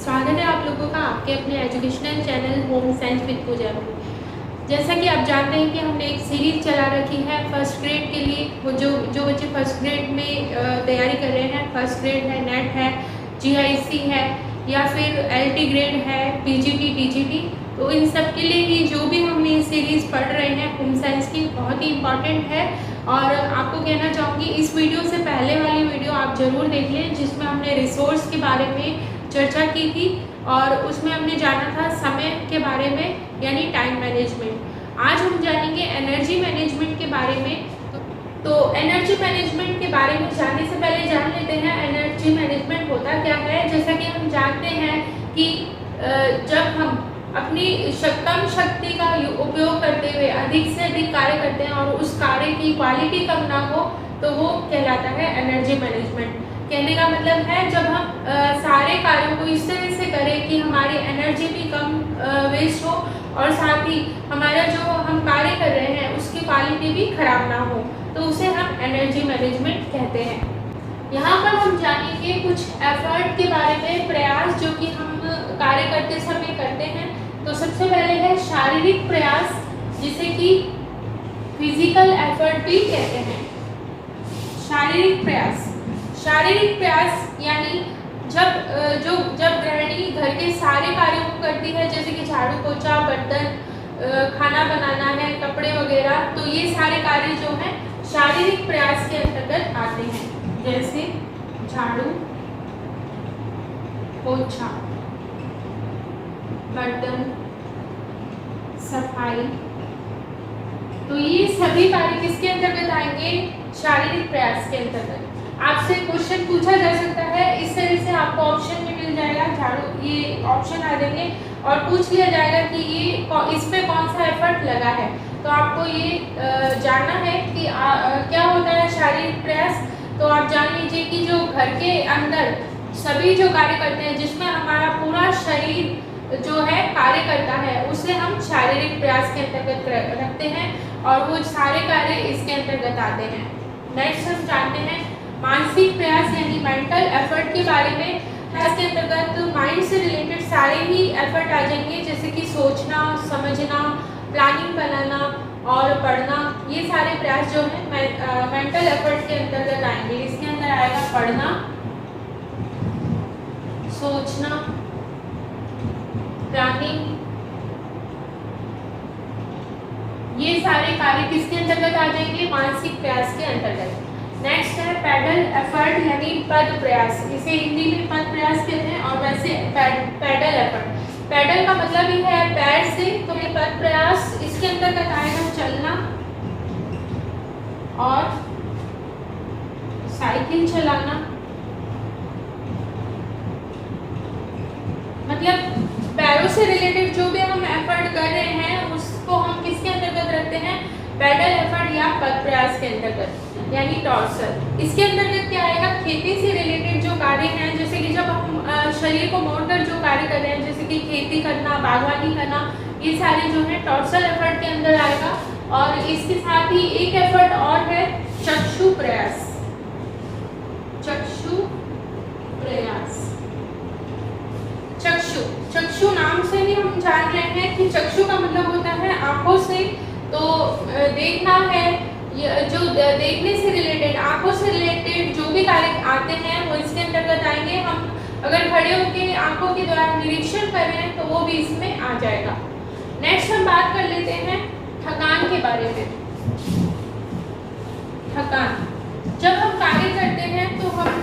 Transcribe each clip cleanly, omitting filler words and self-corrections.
स्वागत है आप लोगों का आपके अपने educational channel home science with Pooja में। जैसा कि आप जानते हैं कि हमने एक सीरीज़ चला रखी है फर्स्ट ग्रेड के लिए। वो जो बच्चे फर्स्ट ग्रेड में तैयारी कर रहे हैं, फर्स्ट ग्रेड है, नेट है, जीआईसी है या फिर एलटी ग्रेड है, पीजीटी, टीजीटी, तो इन सब के लिए ही जो भी हमने ये सीरीज़ पढ़ रहे हैं होम साइंस की, बहुत ही इम्पॉर्टेंट है। और आपको कहना चाहूँगी इस वीडियो से पहले वाली वीडियो आप ज़रूर देख लें, जिसमें हमने रिसोर्स के बारे में चर्चा की थी और उसमें हमने जाना था समय के बारे में, यानी टाइम मैनेजमेंट। आज हम जानेंगे एनर्जी मैनेजमेंट के बारे में। तो एनर्जी मैनेजमेंट के बारे में जानने से पहले जान लेते हैं एनर्जी मैनेजमेंट होता क्या है। जैसा कि हम जानते हैं कि जब हम अपनी कम शक्ति का उपयोग करते हुए अधिक से अधिक कार्य करते हैं और उस कार्य की क्वालिटी कम ना हो, तो वो कहलाता है एनर्जी मैनेजमेंट। कहने का मतलब है जब हम सारे कार्यों को इस तरह से करें कि हमारी एनर्जी भी कम वेस्ट हो और साथ ही हमारा जो हम कार्य कर रहे हैं उसकी क्वालिटी भी खराब ना हो, तो उसे हम एनर्जी मैनेजमेंट कहते हैं। यहाँ पर हम जानेंगे कुछ एफर्ट के बारे में, प्रयास जो कि हम कार्य करते समय करते हैं। तो सबसे पहले है शारीरिक प्रयास, जिसे कि फिजिकल एफर्ट भी कहते हैं। शारीरिक प्रयास यानी जब गृहिणी घर के सारे कार्यों को करती है, जैसे कि झाड़ू पोछा, बर्तन, खाना बनाना है, कपड़े वगैरह, तो ये सारे कार्य जो हैं शारीरिक प्रयास के अंतर्गत आते हैं। जैसे झाड़ू पोछा, बर्तन, सफाई, तो ये सभी कार्य किसके अंतर्गत आएंगे? शारीरिक प्रयास के अंतर्गत। आपसे क्वेश्चन पूछा जा सकता है, इस तरह से आपको ऑप्शन में मिल जाएगा, झाड़ू, ये ऑप्शन आ जाएंगे और पूछ लिया जाएगा कि ये इस पे कौन सा एफर्ट लगा है। तो आपको ये जानना है कि क्या होता है शारीरिक प्रयास। तो आप जान लीजिए कि जो घर के अंदर सभी जो कार्य करते हैं, जिसमें हमारा पूरा शरीर जो है कार्य करता है, उसे हम शारीरिक प्रयास के अंतर्गत रखते हैं और वो सारे कार्य इसके अंतर्गत आते हैं। नेक्स्ट हम जानते हैं मानसिक प्रयास यानी मेंटल एफर्ट के बारे में। इसके अंतर्गत माइंड से रिलेटेड सारे ही एफर्ट आ जाएंगे, जैसे कि सोचना, समझना, प्लानिंग बनाना और पढ़ना। ये सारे प्रयास जो है मेंटल एफर्ट के अंतर्गत आएंगे। इसके अंदर आएगा पढ़ना, सोचना, प्लानिंग, ये सारे कार्य किसके अंतर्गत आ जाएंगे? मानसिक प्रयास के अंतर्गत। नेक्स्ट है पैडल एफर्ट यानी पद प्रयास। इसे हिंदी में पद प्रयास कहते हैं और वैसे पैडल एफर्ट। पैडल का मतलब ही है पैर से, तो ये पद प्रयास इसके अंतर्गत आएगा चलना और साइकिल चलाना। मतलब पैरों से रिलेटेड जो भी हम एफर्ट कर रहे हैं उसको हम किसके अंतर्गत रखते हैं? पैडल एफर्ट या पद प्रयास के अंतर्गत, यानी टॉर्सल। इसके अंतर्गत क्या आएगा? खेती से रिलेटेड जो कार्य हैं, जैसे कि जब हम शरीर को मोड़कर जो कार्य कर रहे हैं, जैसे कि खेती करना, बागवानी करना, ये सारे जो है टॉर्सल एफर्ट के अंदर आएगा। और इसके साथ ही एक एफर्ट और है चक्षु प्रयास। चक्षु प्रयास, चक्षु नाम से ही हम जान रहे हैं कि चक्षु का मतलब होता है आंखों से। तो देखना है, जो देखने से रिलेटेड, आंखों से रिलेटेड जो भी कार्य आते हैं वो इसके अंतर्गत आएंगे। हम अगर खड़े होकर आंखों के द्वारा निरीक्षण कर रहे हैं तो वो भी इसमें आ जाएगा। नेक्स्ट हम बात कर लेते हैं थकान के बारे में। थकान, जब हम कार्य करते हैं तो हम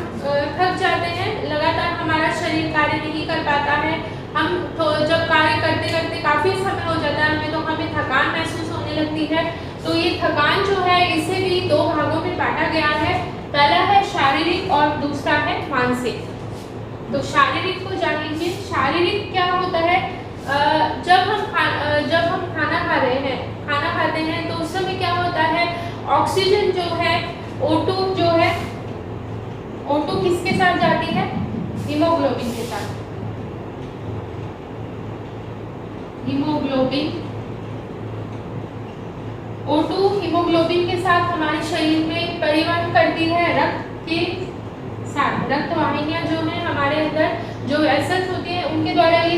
थक जाते हैं, लगातार हमारा शरीर कार्य नहीं कर पाता है। हम तो जब कार्य करते करते काफ़ी समय हो जाता है हमें, तो हमें थकान महसूस होने लगती है। तो ये थकान जो है इसे भी दो भागों में बांटा गया है। पहला है शारीरिक और दूसरा है मानसिक। तो शारीरिक को जान लीजिए। शारीरिक क्या होता है? जब हम खाना खा रहे हैं, खाना खाते हैं, तो उस समय क्या होता है? ऑक्सीजन जो है, O2 जो है, O2 किसके साथ जाती है? हीमोग्लोबिन के साथ। हीमोग्लोबिन, O2 हीमोग्लोबिन के साथ हमारे शरीर में परिवहन करती है रक्त के साथ। रक्त वाहिनियां जो है हमारे अंदर जो वेसल्स होती है इनके द्वारा ये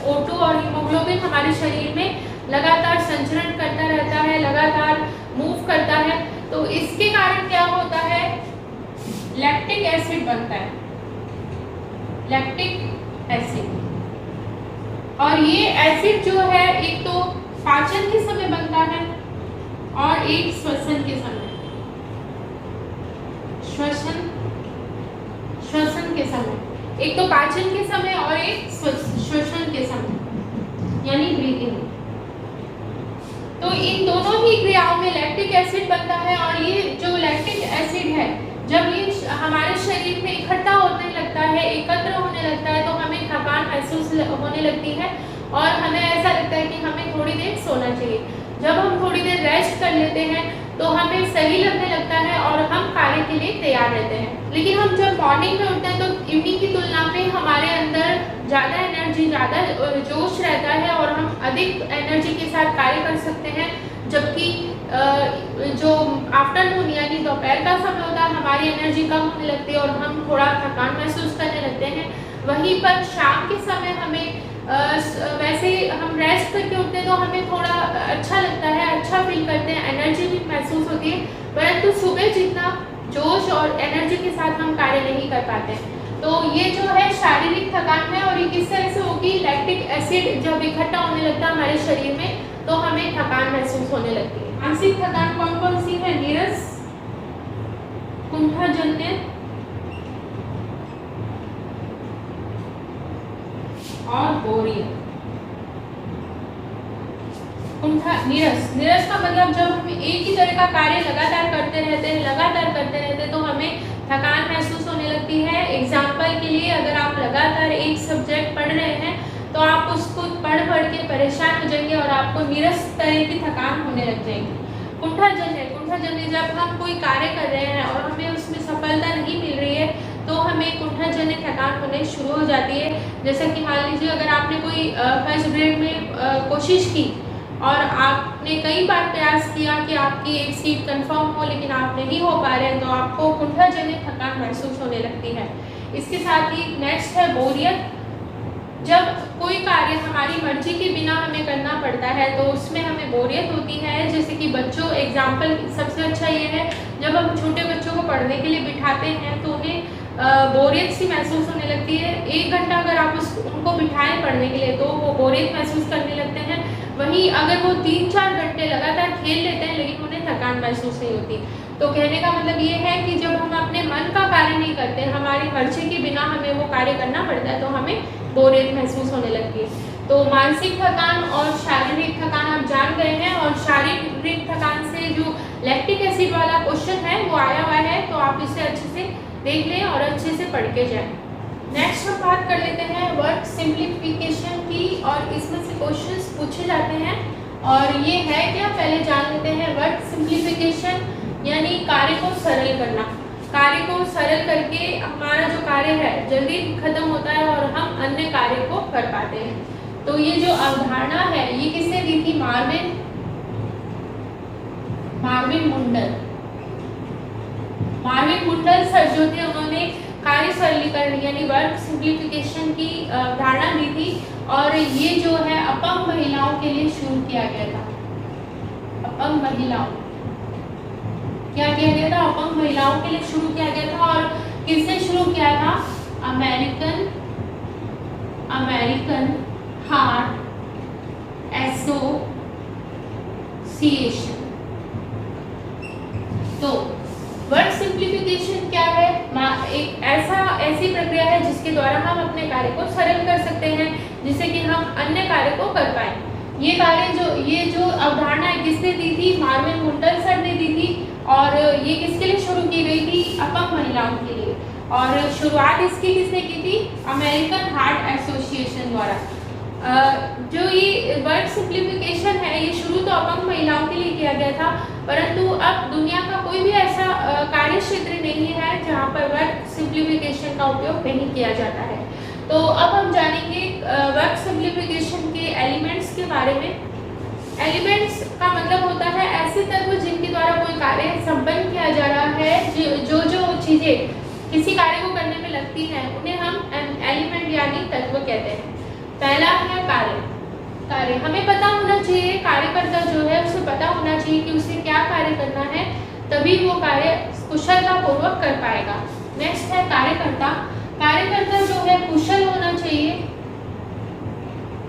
O2 और हीमोग्लोबिन हमारे शरीर में लगातार संचरण करता रहता है, लगातार मूव करता है। तो इसके कारण क्या होता है, लैक्टिक एसिड बनता है, लैक्टिक एसिड। और ये एसिड जो है एक तो पाचन के समय बनता है और एक श्वसन के समय, श्वसन के समय, एक तो पाचन के समय और एक श्वसन के समय यानी ब्रीदिंग। तो इन दोनों ही क्रियाओं में लैक्टिक एसिड बनता है। और ये जो लैक्टिक एसिड है जब ये हमारे शरीर में इकट्ठा होने लगता है, एकत्र होने लगता है, तो हमें थकान महसूस होने लगती है और हमें ऐसा लगता है कि हमें थोड़ी देर सोना चाहिए। जब हम थोड़ी देर रेस्ट कर लेते हैं तो हमें सही लगने लगता है और हम कार्य के लिए तैयार रहते हैं। लेकिन हम जब मॉर्निंग में उठते हैं तो इवनिंग की तुलना में हमारे अंदर ज़्यादा एनर्जी, ज़्यादा जोश रहता है और हम अधिक एनर्जी के साथ कार्य कर सकते हैं। जबकि जो आफ्टरनून यानी दोपहर का समय होता है हमारी एनर्जी कम होने लगती है और हम थोड़ा थकान महसूस करने लगते हैं। वहीं पर शाम के समय हमें वैसे हम रेस्ट करके उठते हैं तो हमें थोड़ा अच्छा लगता है, अच्छा फील करते हैं, एनर्जी भी महसूस होती है, परंतु सुबह जितना जोश और एनर्जी के साथ हम कार्य नहीं कर पाते। तो ये जो है शारीरिक थकान है और ये किस तरह से होगी, लैक्टिक एसिड जब इकट्ठा होने लगता है हमारे शरीर में तो हमें थकान महसूस होने लगती है। मानसिक थकान कौन कौन सी है, नीरस, कुंठाजन्य और बोरियत। नीरस का मतलब जब हम एक ही तरह का कार्य लगातार करते रहते हैं तो हमें थकान महसूस होने लगती है। एग्जाम्पल के लिए अगर आप लगातार एक सब्जेक्ट पढ़ रहे हैं तो आप उसको पढ़ के परेशान हो जाएंगे और आपको नीरस तरह की थकान होने लग जाएगी। कुंठाजन्य जब हम कोई कार्य कर रहे हैं और हमें उसमें सफलता नहीं मिल रही है तो हमें कुंठाजन्य थकान होने शुरू हो जाती है। जैसा कि मान लीजिए अगर आपने कोई फर्स्ट ग्रेड में कोशिश की और आपने कई बार प्रयास किया कि आपकी एक सीट कंफर्म हो लेकिन आप नहीं हो पा रहे हैं तो आपको कुंठाजन्य थकान महसूस होने लगती है। इसके साथ ही नेक्स्ट है बोरियत। जब कोई कार्य हमारी मर्जी के बिना हमें करना पड़ता है तो उसमें हमें बोरियत होती है। जैसे कि बच्चों, एग्जाम्पल सबसे अच्छा ये है, जब हम छोटे बच्चों को पढ़ने के लिए बिठाते हैं तो उन्हें बोरियत सी महसूस होने लगती है। 1 घंटा अगर आप उनको बिठाएं पढ़ने के लिए तो वो बोरियत महसूस करने लगते हैं। वहीं अगर वो 3-4 घंटे लगातार खेल लेते हैं लेकिन उन्हें थकान महसूस नहीं होती। तो कहने का मतलब ये है कि जब हम अपने मन का कार्य नहीं करते, हमारी मर्जी के बिना हमें वो कार्य करना पड़ता है तो हमें बोरियत महसूस होने लगती है। तो मानसिक थकान और शारीरिक थकान आप जान गए हैं। और शारीरिक थकान से जो लैक्टिक एसिड वाला क्वेश्चन है वो आया हुआ है, तो आप इसे अच्छे से देख लें और अच्छे से पढ़ के जाएं। नेक्स्ट हम बात कर लेते हैं वर्ड सिंप्लीफिकेशन की, और इसमें से क्वेश्चंस पूछे जाते हैं। और ये है क्या, पहले जान लेते हैं। वर्ड सिंप्लीफिकेशन यानी कार्य को सरल करना। कार्य को सरल करके हमारा जो कार्य है जल्दी खत्म होता है और हम अन्य कार्य को कर पाते हैं। तो ये जो अवधारणा है ये किसने दी थी, मार्विन मुंडल सर जो थे उन्होंने कार्य सरलीकरण यानी वर्क सिंप्लीफिकेशन की धारणा दी थी। और ये जो है अपंग महिलाओं के लिए शुरू किया गया था। अपंग महिलाओं क्या किया गया था, अपंग महिलाओं के लिए शुरू किया गया था। और किसने शुरू किया था, अमेरिकन हार्ट एसोसिएशन। तो वर्ड सिंप्लीफिकेशन क्या है, एक ऐसी प्रक्रिया है जिसके द्वारा हम अपने कार्य को सरल कर सकते हैं जिससे कि हम अन्य कार्य को कर पाए। ये जो अवधारणा है किसने दी थी, मार्विन मुंडल सर ने दी थी। और ये किसके लिए शुरू की गई थी, अपंग महिलाओं के लिए। और शुरुआत इसकी किसने की थी, अमेरिकन हार्ट एसोसिएशन द्वारा। जो ये वर्ड सिंप्लीफिकेशन है ये शुरू तो अपंग महिलाओं के लिए किया गया था, परंतु अब दुनिया का कोई भी ऐसा कार्य क्षेत्र नहीं है जहाँ पर वर्ड सिंप्लीफिकेशन का उपयोग नहीं किया जाता है। तो अब हम जानेंगे वर्ड सिंप्लीफिकेशन के एलिमेंट्स के बारे में। एलिमेंट्स का मतलब होता है ऐसे तत्व जिनके द्वारा कोई कार्य संपन्न किया जा रहा है। जो चीज़ें किसी कार्य को करने में लगती हैं उन्हें हम एलिमेंट यानी तत्व कहते हैं। पहला है कार्य। कार्य हमें पता होना चाहिए, कार्यकर्ता जो है उसे पता होना चाहिए कि उसे क्या कार्य करना है, तभी वो कार्य कुशलता पूर्वक कर पाएगा। नेक्स्ट है कार्यकर्ता। कार्यकर्ता जो है कुशल होना चाहिए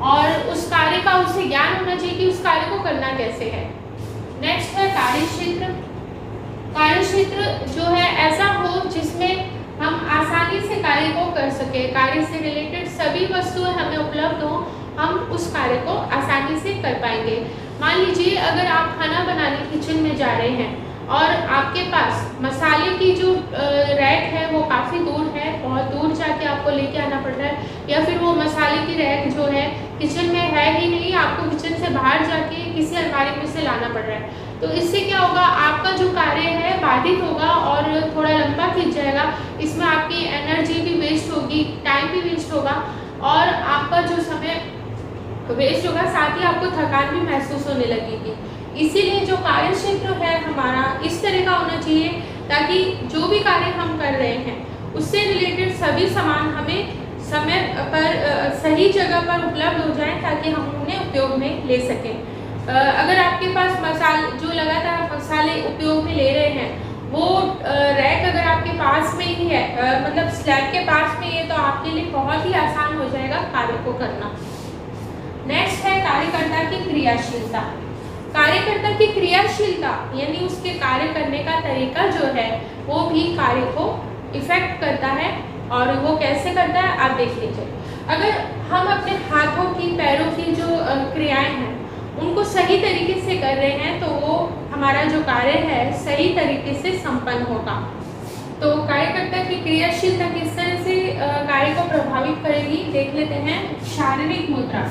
और उस कार्य का उसे ज्ञान होना चाहिए कि उस कार्य को करना कैसे है। नेक्स्ट है कार्यक्षेत्र। कार्यक्षेत्र जो है ऐसा हो जिसमें हम आसानी से कार्य को कर सके, कार्य से रिलेटेड सभी वस्तुएं हमें उपलब्ध हो, हम उस कार्य को आसानी से कर पाएंगे। मान लीजिए अगर आप खाना बनाने किचन में जा रहे हैं और आपके पास मसाले की जो रैक है वो काफ़ी दूर है, बहुत दूर जाके आपको लेके आना पड़ रहा है, या फिर वो मसाले की रैक जो है किचन में है ही नहीं, आपको किचन से बाहर जाके किसी अलमारी में से लाना पड़ रहा है, तो इससे क्या होगा, आपका जो कार्य है बाधित होगा और थोड़ा लंबा खिंच जाएगा। इसमें आपकी एनर्जी भी वेस्ट होगी, टाइम भी वेस्ट होगा और आपका जो समय वेस्ट होगा, साथ ही आपको थकान भी महसूस होने लगेगी। इसीलिए जो कार्य क्षेत्र है हमारा इस तरह का होना चाहिए ताकि जो भी कार्य हम कर रहे हैं उससे रिलेटेड सभी सामान हमें समय पर सही जगह पर उपलब्ध हो जाए ताकि हम उन्हें उपयोग में ले सकें। अगर आपके पास जो लगातार मसाले उपयोग में ले रहे हैं वो रैक अगर आपके पास में ही है, मतलब स्लैब के पास में ही है, तो आपके लिए बहुत ही आसान हो जाएगा कार्य को करना। नेक्स्ट है कार्यकर्ता की क्रियाशीलता। कार्यकर्ता की क्रियाशीलता यानी उसके कार्य करने का तरीका जो है वो भी कार्य को इफेक्ट करता है, और वो कैसे करता है आप देख लीजिए। अगर हम अपने हाथों की, पैरों की जो क्रियाएं हैं उनको सही तरीके से कर रहे हैं तो वो हमारा जो कार्य है सही तरीके से संपन्न होगा। तो कार्यकर्ता की क्रियाशीलता किस तरह से कार्य को प्रभावित करेगी देख लेते हैं। शारीरिक मुद्रा।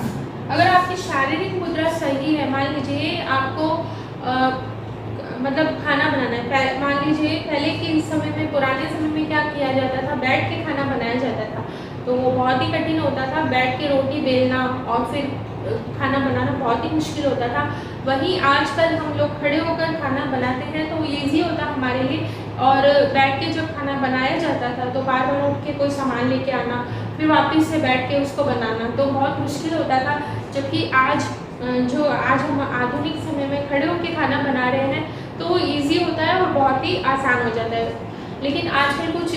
अगर आपकी शारीरिक मुद्रा सही है, मान लीजिए आपको मतलब खाना बनाना है, मान लीजिए पहले के समय में, पुराने समय में क्या किया जाता था, बैठ के खाना बनाया जाता था, तो वो बहुत ही कठिन होता था, बैठ के रोटी बेलना और फिर खाना बनाना बहुत ही मुश्किल होता था। वहीं आजकल हम लोग खड़े होकर खाना बनाते हैं तो ईजी होता हमारे लिए, और बैठ के जब खाना बनाया जाता था तो बार बार उठ के कोई सामान लेके आना, फिर वापस से बैठ के उसको बनाना तो बहुत मुश्किल होता था। जबकि आज हम आधुनिक समय में खड़े होकर खाना बना रहे हैं तो वो ईजी होता है और बहुत ही आसान हो जाता है। लेकिन आजकल कुछ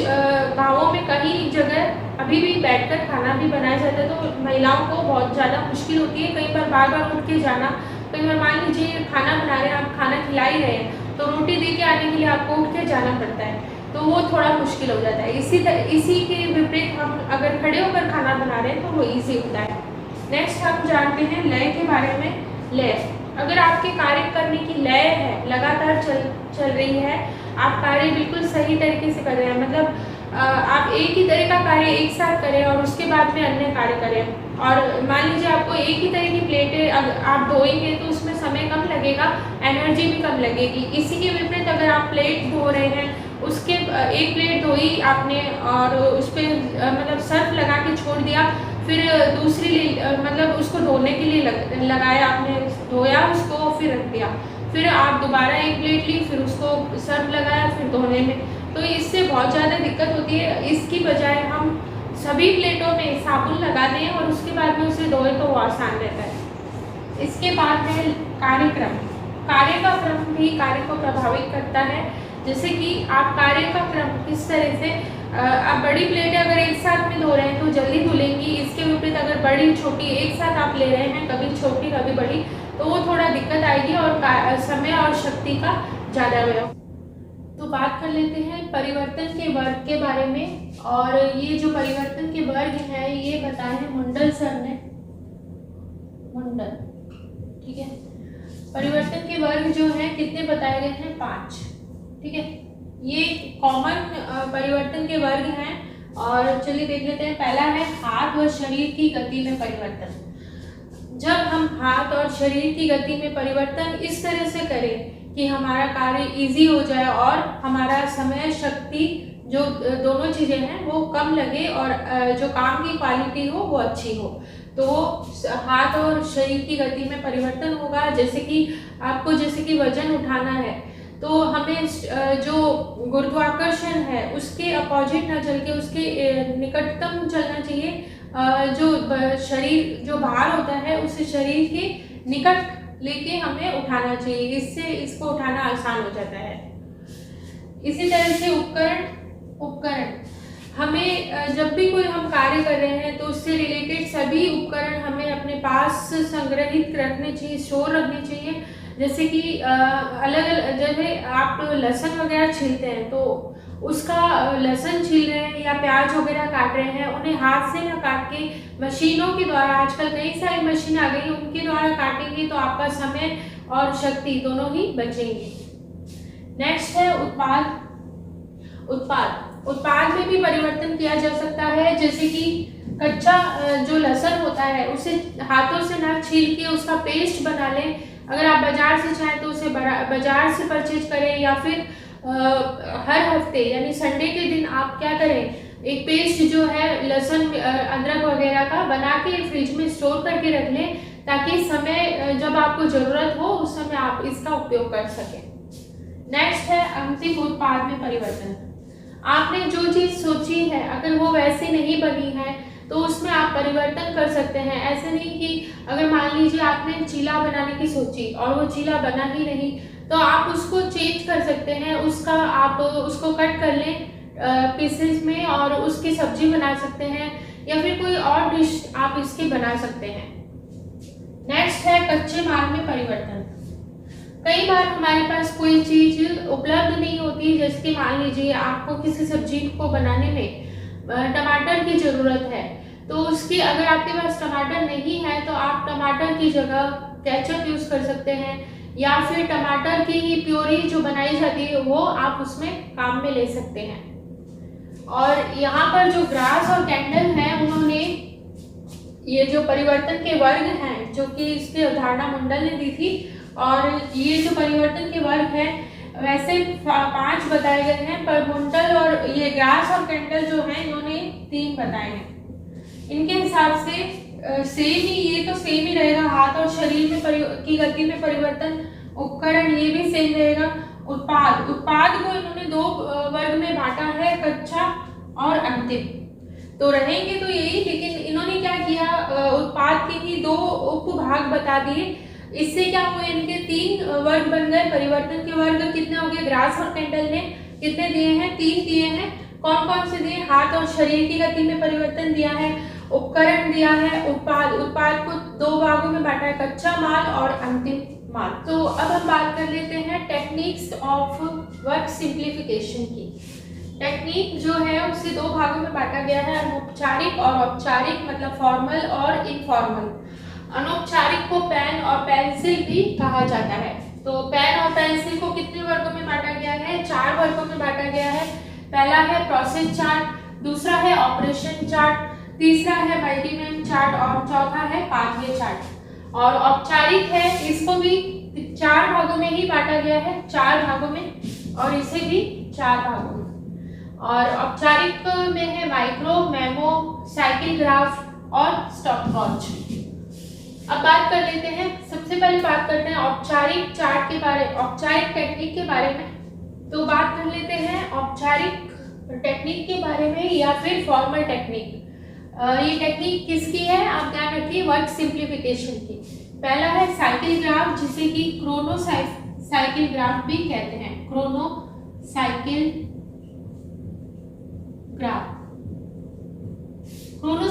गाँवों में कई जगह अभी भी बैठकर खाना भी बनाया जाता है, तो महिलाओं को बहुत ज़्यादा मुश्किल होती है कई बार बार उठ के जाना। कई बार मान लीजिए खाना बना रहे हैं, आप खाना खिला ही रहे हैं तो रोटी दे के आने के लिए आपको उठ के जाना पड़ता है, तो वो थोड़ा मुश्किल हो जाता है। इसी के विपरीत हम अगर खड़े होकर खाना बना रहे हैं तो वो ईजी होता है। नेक्स्ट हम जानते हैं लय के बारे में। लय, अगर आपके कार्य करने की लय है, लगातार चल रही है, आप कार्य बिल्कुल सही तरीके से कर रहे हैं, मतलब आप एक ही तरह का कार्य एक साथ करें और उसके बाद में अन्य कार्य करें, और मान लीजिए आपको एक ही तरह की प्लेटें आप धोएंगे तो उसमें समय कम लगेगा, एनर्जी भी कम लगेगी। इसी के विपरीत अगर आप प्लेट धो रहे हैं, उसके एक प्लेट धोई आपने और उस पर मतलब सर्फ लगा के छोड़ दिया, फिर दूसरी मतलब उसको धोने के लिए लगाया आपने, धोया उसको फिर रख दिया, फिर आप दोबारा एक प्लेट ली, फिर उसको सर्फ लगाया, फिर धोने में, तो इससे बहुत ज़्यादा दिक्कत होती है। इसकी बजाय हम सभी प्लेटों में साबुन लगा दें और उसके बाद में उसे धोएं तो वो आसान रहता है। इसके बाद है कार्यक्रम। कार्य का क्रम भी कार्य को प्रभावित करता है। जैसे कि आप कार्य का क्रम किस तरह से, आप बड़ी प्लेटें अगर एक साथ में धो रहे हैं तो जल्दी धुलेंगी। इसके विपरीत अगर बड़ी छोटी एक साथ आप ले रहे हैं, कभी छोटी कभी बड़ी, तो वो थोड़ा दिक्कत आएगी और समय और शक्ति का ज़्यादा व्यय। तो बात कर लेते हैं परिवर्तन के वर्ग के बारे में, और ये जो परिवर्तन के वर्ग हैं ये बताए हैं मुंडल सर ने, मुंडल, ठीक है। परिवर्तन के वर्ग जो हैं कितने बताए गए हैं? 5, ठीक है। ये कॉमन परिवर्तन के वर्ग हैं, और चलिए देख लेते हैं। पहला है हाथ व शरीर की गति में परिवर्तन। जब हम हाथ और शरीर की गति में परिवर्तन इस तरह से करें कि हमारा कार्य इजी हो जाए और हमारा समय, शक्ति, जो दोनों चीज़ें हैं वो कम लगे और जो काम की क्वालिटी हो वो अच्छी हो, तो हाथ और शरीर की गति में परिवर्तन होगा। जैसे कि आपको वजन उठाना है तो हमें जो गुरुत्वाकर्षण है उसके अपोजिट ना चल के उसके निकटतम चलना चाहिए। जो शरीर जो भार होता है उसे शरीर के निकट लेके हमें उठाना चाहिए, इससे इसको उठाना आसान हो जाता है। इसी तरह से उपकरण हमें जब भी कोई हम कार्य कर रहे हैं तो उससे रिलेटेड सभी उपकरण हमें अपने पास संग्रहित रखने चाहिए, स्टोर रखने चाहिए। जैसे कि अलग अलग जैसे आप लहसुन वगैरह छीलते हैं तो उसका लहसुन छील रहे हैं या प्याज वगैरह काट रहे हैं, उन्हें हाथ से ना काट के मशीनों के द्वारा, आजकल कई सारी मशीन आ गई, उनके द्वारा काटेंगे तो आपका समय और शक्ति दोनों ही बचेंगे। नेक्स्ट है उत्पाद में भी परिवर्तन किया जा सकता है। जैसे कि कच्चा जो लहसुन होता है उसे हाथों से ना छील के उसका पेस्ट बना लें। अगर आप बाजार से चाहें तो उसे बाजार से परचेज करें, या फिर हर हफ्ते यानी संडे के दिन आप क्या करें, एक पेस्ट जो है लहसुन अदरक वगैरह का बना के फ्रिज में स्टोर करके रख लें, ताकि समय जब आपको जरूरत हो उस समय आप इसका उपयोग कर सकें। नेक्स्ट है अंतिम उत्पाद में परिवर्तन। आपने जो चीज सोची है अगर वो वैसे नहीं बनी है तो उसमें आप परिवर्तन कर सकते हैं। ऐसे नहीं कि अगर मान लीजिए आपने चीला बनाने की सोची और वो चीला बना ही नहीं, तो आप उसको चेंज कर सकते हैं, आप उसको कट कर लें पीसेस में और उसकी सब्जी बना सकते हैं, या फिर कोई और डिश आप इसकी बना सकते हैं। नेक्स्ट है कच्चे माल में परिवर्तन। कई बार हमारे पास कोई चीज उपलब्ध नहीं होती, जैसे कि मान लीजिए आपको किसी सब्जी को बनाने में टमाटर की जरूरत है, तो उसकी अगर आपके पास टमाटर नहीं है तो आप टमाटर की जगह केचप यूज कर सकते हैं, या फिर टमाटर की ही प्योरी जो बनाई जाती है वो आप उसमें काम में ले सकते हैं। और यहाँ पर जो ग्रास और कैंडल है उन्होंने ये जो परिवर्तन के वर्ग हैं, जो कि इसकी अवधारणा मुंडल ने दी थी, और ये जो परिवर्तन के वर्ग है वैसे 5 बताए गए हैं, पर मुंडल और ये ग्रास और कैंडल जो है इन्होंने 3 बताए हैं। इनके हिसाब से सेम ही, ये तो सेम ही रहेगा, हाथ और शरीर में की गति में परिवर्तन। उपकरण ये भी सेम रहेगा। उत्पाद को इन्होंने 2 वर्ग में बांटा है, कच्चा और अंतिम। तो रहेंगे तो यही, लेकिन इन्होंने क्या किया, उत्पाद के ही 2 उपभाग बता दिए। इससे क्या हुए, इनके 3 वर्ग बन गए। परिवर्तन के वर्ग कितने हो गए, ग्रास और कैंडल ने कितने दिए हैं, 3 दिए हैं। कौन कौन से दिए, हाथ और शरीर की गति में परिवर्तन दिया है, उपकरण दिया है, उत्पाद को 2 भागों में बांटा है, कच्चा माल और अंतिम माल। तो अब हम बात कर लेते हैं टेक्निक्स ऑफ वर्क सिंप्लीफिकेशन की। टेक्निक जो है उसे 2 भागों में बांटा गया है, अनौपचारिक और औपचारिक, मतलब फॉर्मल और इनफॉर्मल। अनौपचारिक को पेन और पेंसिल भी कहा जाता है। तो पेन और पेंसिल को कितने वर्गों में बांटा गया है, 4 वर्गों में बांटा गया है। पहला है प्रोसेस चार्ट, दूसरा है ऑपरेशन चार्ट, तीसरा है मल्टीमेन चार्ट और चौथा है पाथवे चार्ट। और औपचारिक है, इसको भी 4 भागों में ही बांटा गया है, 4 भागों में, और इसे भी 4 भागों में। और औपचारिक में है माइक्रो, मेमो, साइकिल ग्राफ और स्टॉपवॉच। अब बात कर लेते हैं, सबसे पहले बात करते हैं औपचारिक चार्ट के बारे, औपचारिक टेक्निक के बारे में। तो बात कर लेते हैं औपचारिक टेक्निक के बारे में या फिर फॉर्मल टेक्निक। ये टेक्निक किसकी है, आप ध्यान रखिए, वर्क सिंप्लीफिकेशन की। पहला है साइकिल ग्राफ, जिसे कि क्रोनो साइकिल ग्राफ भी कहते हैं, Chrono cycle graph. Chrono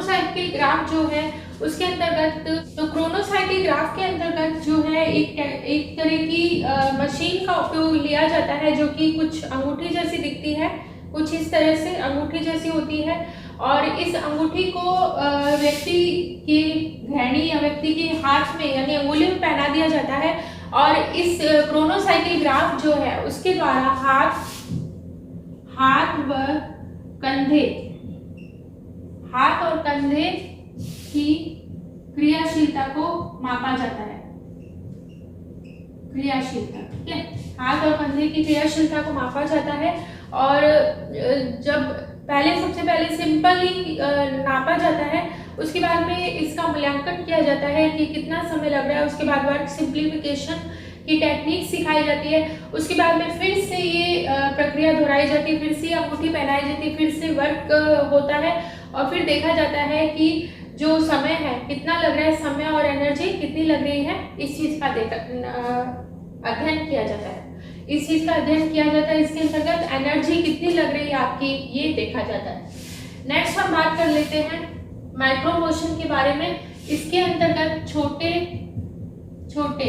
cycle graph जो है उसके अंतर्गत, तो क्रोनो साइकिल ग्राफ के अंतर्गत जो है एक तरह की मशीन का उपयोग लिया जाता है, जो कि कुछ अंगूठी जैसी दिखती है, कुछ इस तरह से अंगूठी जैसी होती है। और इस अंगूठी को व्यक्ति की घड़ी या व्यक्ति के हाथ में यानी अंगुली में पहना दिया जाता है। और इस क्रोनो साइकिल ग्राफ जो है उसके द्वारा हाथ और कंधे की क्रियाशीलता को मापा जाता है। क्रियाशीलता, ठीक है, हाथ और कंधे की क्रियाशीलता को मापा जाता है। और जब सबसे पहले सिंपल ही नापा जाता है, उसके बाद में इसका मूल्यांकन किया जाता है कि कितना समय लग रहा है। उसके बाद वर्क सिंप्लीफिकेशन की टेक्निक सिखाई जाती है। उसके बाद में फिर से ये प्रक्रिया दोहराई जाती है, फिर से अंगूठी पहनाई जाती है, फिर से वर्क होता है और फिर देखा जाता है कि जो समय है कितना लग रहा है, समय और एनर्जी कितनी लग रही है, इस चीज का अध्ययन किया जाता है। इस चीज का अध्ययन किया जाता है, इसके अंतर्गत एनर्जी कितनी लग रही है आपकी, ये देखा जाता है। नेक्स्ट हम बात कर लेते हैं माइक्रो मोशन के बारे में। इसके अंतर्गत छोटे छोटे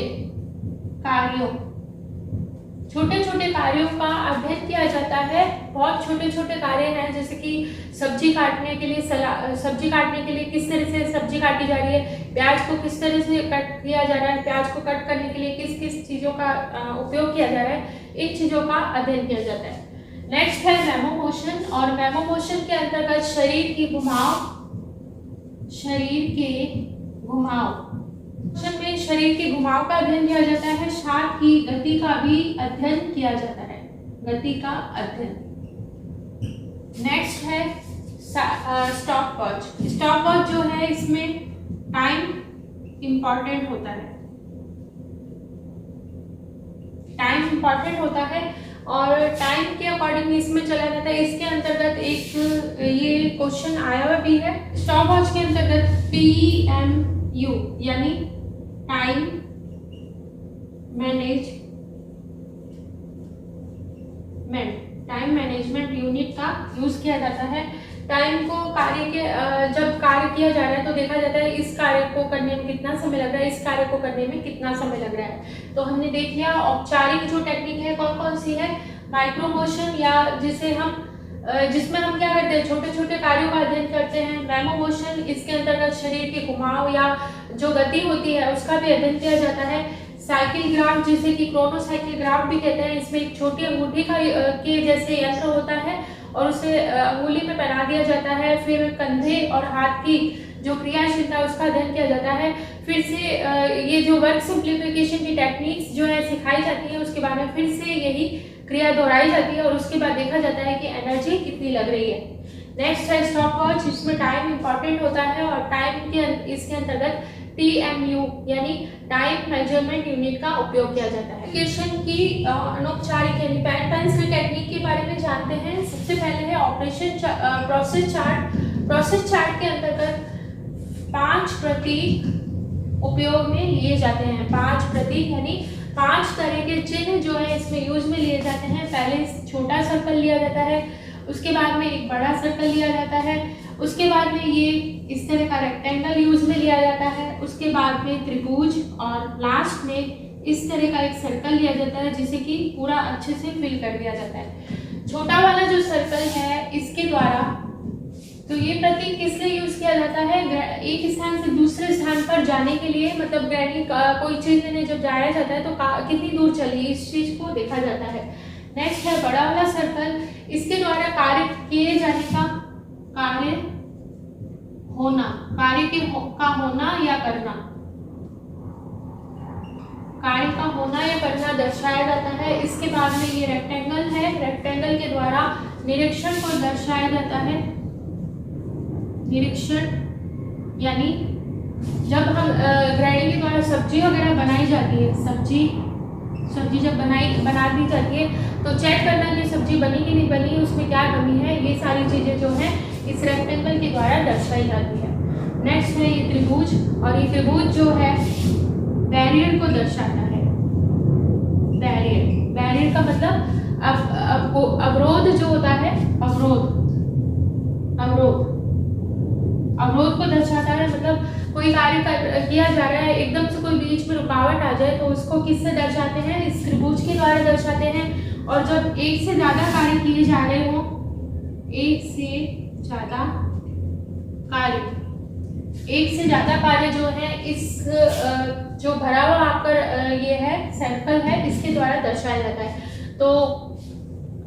कार्यों का अध्ययन किया जाता है। बहुत छोटे छोटे कार्य हैं, जैसे कि सब्जी काटने के लिए किस तरह से सब्जी काटी जा रही है, प्याज को किस तरह से कट किया जा रहा है, प्याज को कट करने के लिए किस किस चीजों का उपयोग किया जा रहा है, इन चीजों का अध्ययन किया जाता है। नेक्स्ट है मेमो मोशन, और मेमो मोशन के अंतर्गत शरीर के घुमाव में शरीर के घुमाव का अध्ययन किया जाता है, साथ ही गति का भी अध्ययन किया जाता है, गति का अध्ययन। नेक्स्ट है स्टॉपवॉच जो है, इसमें टाइम इंपॉर्टेंट होता है और टाइम के अकॉर्डिंग इसमें चला जाता है। इसके अंतर्गत एक ये क्वेश्चन आया हुआ भी है, स्टॉपवॉच के अंतर्गत PMU यानी टाइम मैनेजमेंट यूनिट का यूज किया जाता है। टाइम को जब कार्य किया जा रहा है तो देखा जाता है इस कार्य को करने में कितना समय लग रहा है, इस कार्य को करने में कितना समय लग रहा है। तो हमने देख लिया औपचारिक जो टेक्निक है कौन कौन सी है, माइक्रो मोशन या जिसमें हम क्या करते हैं, छोटे छोटे कार्यों का अध्ययन करते हैं। मेमो मोशन, इसके अंतर्गत शरीर के घुमाव या जो गति होती है उसका भी अध्ययन किया जाता है। साइकिल ग्राफ, जिसे कि क्रोनोसाइकिल ग्राफ भी कहते हैं, इसमें एक छोटी अंगूठी के जैसे यंत्र होता है और उसे अंगुली पे पहना दिया जाता है। फिर कंधे और हाथ की जो क्रियाशीलता उसका अध्ययन किया जाता है। फिर से ये जो वर्क सिंप्लीफिकेशन की टेक्निक्स जो है सिखाई जाती है, उसके बाद में फिर से यही क्रिया दोहराई जाती है और उसके बाद देखा जाता है कि एनर्जी कितनी लग रही है। नेक्स्ट है स्टॉपवॉच, इसमें टाइम इंपॉर्टेंट होता है और टाइम के इसके अंतर्गत TMU यानी टाइम मेजरमेंट यूनिट का उपयोग किया जाता है। एप्लीकेशन की अनौपचारिक यानी पेन पेंसिल टेक्निक के बारे में जानते हैं। सबसे पहले है प्रोसेस चार्ट के अंतर्गत 5 प्रतीक उपयोग में लिए जाते हैं। 5 प्रतीक यानी 5 तरह के चिन्ह जो है इसमें यूज में लिए जाते हैं। पहले छोटा सर्कल लिया जाता है, उसके बाद में एक बड़ा सर्कल लिया जाता है, उसके बाद में ये इस तरह का रेक्टेंगल यूज में लिया जाता है, उसके बाद में त्रिभुज और लास्ट में इस तरह का एक सर्कल लिया जाता है जिसे कि पूरा अच्छे से फिल कर दिया जाता है। छोटा वाला जो सर्कल है इसके द्वारा तो ये प्रतीक किस लिए यूज किया जाता है, एक स्थान से दूसरे स्थान पर जाने के लिए, मतलब ग्रहणी कोई चीज में जब जाया जाता है तो कितनी दूर चली इस चीज को देखा जाता है। नेक्स्ट है बड़ा वाला सर्कल, इसके द्वारा कार्य किए जाने का कार्य का होना या करना दर्शाया जाता है। इसके बाद में ये रेक्टेंगल है, रेक्टेंगल के द्वारा निरीक्षण को दर्शाया जाता है। निरीक्षण यानी जब हम गृहिणी के द्वारा सब्जी वगैरह बनाई जाती है, सब्जी जब बना दी जाती है तो चेक करना कि सब्जी बनी कि नहीं बनी, उसमें क्या कमी है, ये सारी चीजें जो है इस रेक्टेंगल के द्वारा दर्शाई जाती है। नेक्स्ट है ये त्रिभुज, और ये त्रिभुज जो है बैरियर को दर्शाता है। बैरियर का मतलब अवरोध जो होता है, अवरोध को दर्शाता है। मतलब कोई कार्य किया जा रहा है, एकदम से कोई बीच में रुकावट आ जाए तो उसको किससे दर्शाते हैं, इस त्रिभुज के द्वारा दर्शाते हैं। और जब एक से ज्यादा कार्य किए जा रहे हो, एक से ज्यादा कार्य जो है इस जो भरा हुआ आपका ये है सर्कल है, इसके द्वारा दर्शाया जाता है। तो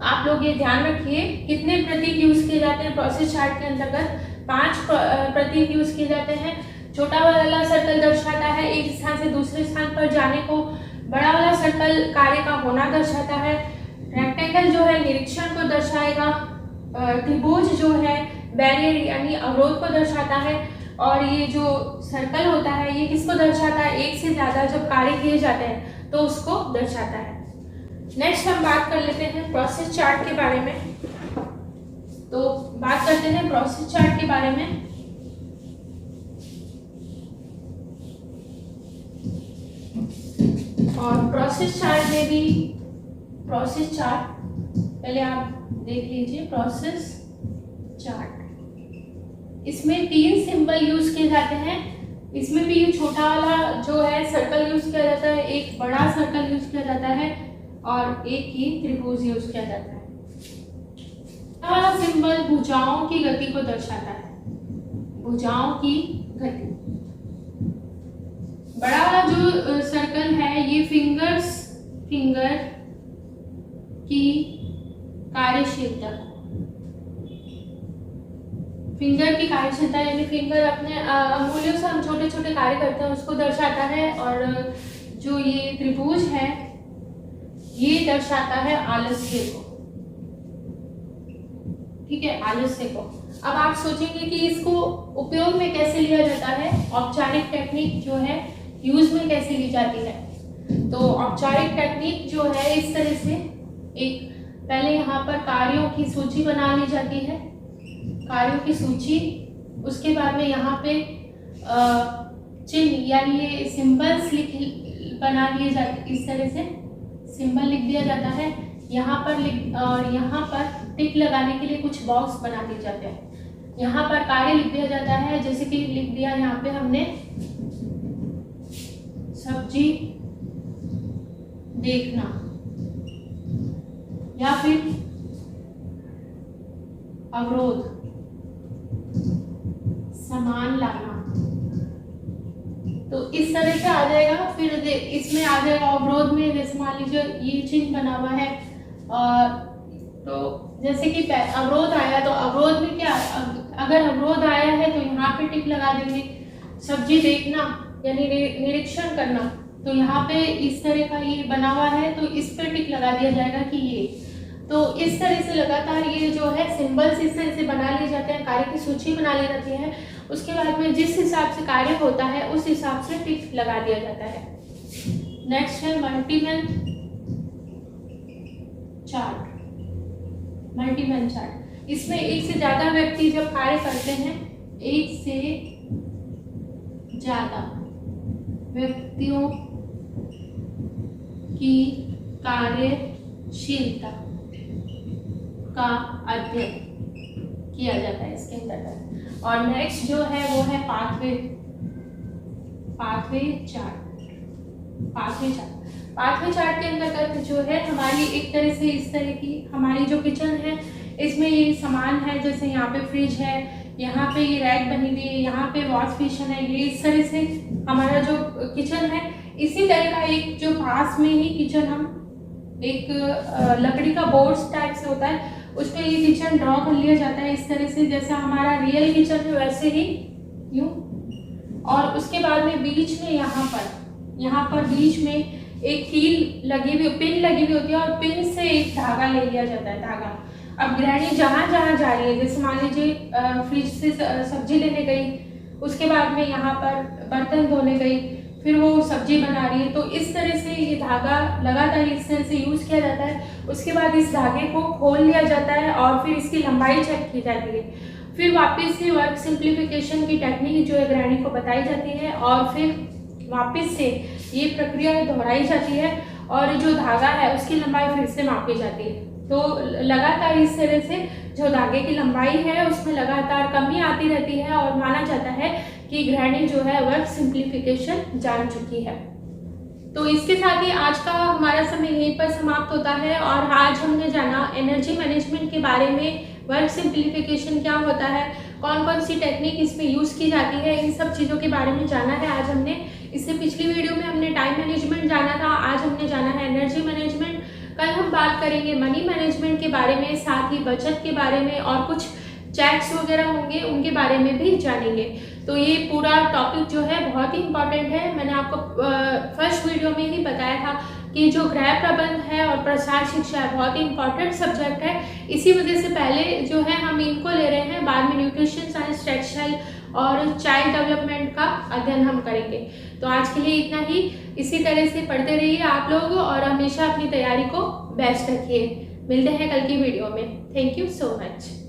आप लोग ये ध्यान रखिए कितने प्रतीक यूज किए जाते हैं प्रोसेस चार्ट के अंतर्गत। 5 प्रतीक यूज किए जाते हैं। छोटा वाला सर्कल दर्शाता है एक स्थान से दूसरे स्थान पर जाने को, बड़ा वाला सर्कल कार्य का होना दर्शाता है, रेक्टेंगल जो है निरीक्षण को दर्शाएगा, त्रिभुज जो है बैरियर यानी अवरोध को दर्शाता है, और ये जो सर्कल होता है ये किसको दर्शाता है, एक से ज्यादा जब कार्य किए जाते हैं तो उसको दर्शाता है। नेक्स्ट हम बात कर लेते हैं प्रोसेस चार्ट के बारे में। तो बात करते हैं प्रोसेस चार्ट के बारे में। और प्रोसेस चार्ट में भी प्रोसेस चार्ट पहले आप देख लीजिए। प्रोसेस चार्ट, इसमें 3 सिंबल यूज किए जाते हैं। इसमें भी ये छोटा वाला जो है सर्कल यूज किया जाता है, एक बड़ा सर्कल यूज किया जाता है और एक ही त्रिभुज यूज किया जाता है। पहला सिंबल भुजाओं की गति को दर्शाता है, भुजाओं की गति। बड़ा वाला जो सर्कल है ये फिंगर की कार्यशीलता, फिंगर की कार्यक्षमता यानी फिंगर अपने अंगुलियों से हम छोटे छोटे कार्य करते हैं उसको दर्शाता है। और जो ये त्रिभुज है ये दर्शाता है आलस्य को, ठीक है, आलस्य को। अब आप सोचेंगे कि इसको उपयोग में कैसे लिया जाता है, औपचारिक टेक्निक जो है यूज में कैसे ली जाती है। तो औपचारिक टेक्निक जो है इस तरह से, एक पहले यहाँ पर कार्यों की सूची बना ली जाती है, कार्यों की सूची। उसके बाद में यहाँ पे चिन्ह यानी ये सिंबल्स बना लिए जाते, इस तरह से सिंबल लिख दिया जाता है। यहाँ पर और यहाँ पर टिक लगाने के लिए कुछ बॉक्स बना दिए जाते हैं। यहाँ पर कार्य लिख दिया जाता है, जैसे कि लिख दिया यहाँ पे हमने सब्जी देखना या फिर अवरोध सामान लाना। तो इस तरह से आ जाएगा। फिर इसमें आ जाएगा अवरोध में, जैसे मान लीजिए ये चिन्ह बना हुआ है। तो जैसे कि अवरोध आया तो अवरोध में क्या, अगर अवरोध आया है तो यहाँ पे टिक लगा देंगे। सब्जी देखना यानी निरीक्षण करना, तो यहाँ पे इस तरह का ये बना हुआ है तो इस पर टिक लगा दिया जाएगा कि ये। तो इस तरह से लगातार ये जो है सिंबल्स इस तरह से बना लिए जाते हैं, कार्य की सूची बना ली जाती है। उसके बाद में जिस हिसाब से कार्य होता है उस हिसाब से टिक लगा दिया जाता है। नेक्स्ट है मल्टीमैन चार्ट। मल्टीमैन चार्ट, इसमें एक से ज्यादा व्यक्ति जब कार्य करते हैं, एक से ज्यादा व्यक्तियों की कार्यशीलता का अध्ययन किया जाता है इसके अंतर्गत। और नेक्स्ट जो है वो है पाथवे चार्ट। पाथवे चार्ट के अंतर्गत जो है हमारी एक तरह से इस तरह की हमारी जो किचन है इसमें ये सामान है, जैसे यहाँ पे फ्रिज है, यहाँ पे ये रैक बनी हुई है, यहाँ पे वॉश बेसिन है। ये इस तरह से हमारा जो किचन है, इसी तरह का एक जो पास में ही किचन हम एक लकड़ी का बोर्ड टाइप से होता है उस पर ये किचन ड्रॉ कर लिया जाता है इस तरह से, जैसा हमारा रियल किचन है वैसे ही यूं। और उसके बाद में बीच में यहाँ पर बीच में एक कील लगी हुई, पिन लगी हुई होती है और पिन से एक धागा ले लिया जाता है, धागा। अब गृहिणी जहाँ जा रही है, जैसे मान लीजिए फ्रिज से सब्जी लेने गई, उसके बाद में यहाँ पर बर्तन धोने गई, फिर वो सब्जी बना रही है, तो इस तरह से ये धागा लगातार इस तरह से यूज किया जाता है। उसके बाद इस धागे को खोल लिया जाता है और फिर इसकी लंबाई चेक की जाती है। फिर वापस से वर्क सिंप्लीफिकेशन की टेक्निक जो है गृहिणी को बताई जाती है और फिर वापस से ये प्रक्रिया दोहराई जाती है और जो धागा है उसकी लंबाई फिर से मापी जाती है। तो लगातार इस तरह से जो धागे की लंबाई है उसमें लगातार कमी आती रहती है और माना जाता है कि गृहिणी जो है वर्क सिंप्लीफिकेशन जान चुकी है। तो इसके साथ ही आज का हमारा समय यहीं पर समाप्त होता है और आज हमने जाना एनर्जी मैनेजमेंट के बारे में, वर्क सिंप्लीफिकेशन क्या होता है, कौन कौन सी टेक्निक इसमें यूज की जाती है, इन सब चीज़ों के बारे में जाना है आज हमने। इससे पिछली वीडियो में हमने टाइम मैनेजमेंट जाना था, आज हमने जाना है एनर्जी मैनेजमेंट। कल हम बात करेंगे मनी मैनेजमेंट के बारे में, साथ ही बचत के बारे में और कुछ चैट्स वगैरह होंगे उनके बारे में भी जानेंगे। तो ये पूरा टॉपिक जो है बहुत ही इम्पॉर्टेंट है, मैंने आपको फर्स्ट वीडियो में ही बताया था। कि जो गृह प्रबंध है और प्रसार शिक्षा है बहुत ही इंपॉर्टेंट सब्जेक्ट है। इसी वजह से पहले जो है हम इनको ले रहे हैं, बाद में न्यूट्रिशन साइंस, टेक्सटाइल और चाइल्ड डेवलपमेंट का अध्ययन हम करेंगे। तो आज के लिए इतना ही। इसी तरह से पढ़ते रहिए आप लोग और हमेशा अपनी तैयारी को बेस्ट रखिए। मिलते हैं कल की वीडियो में। Thank you so much.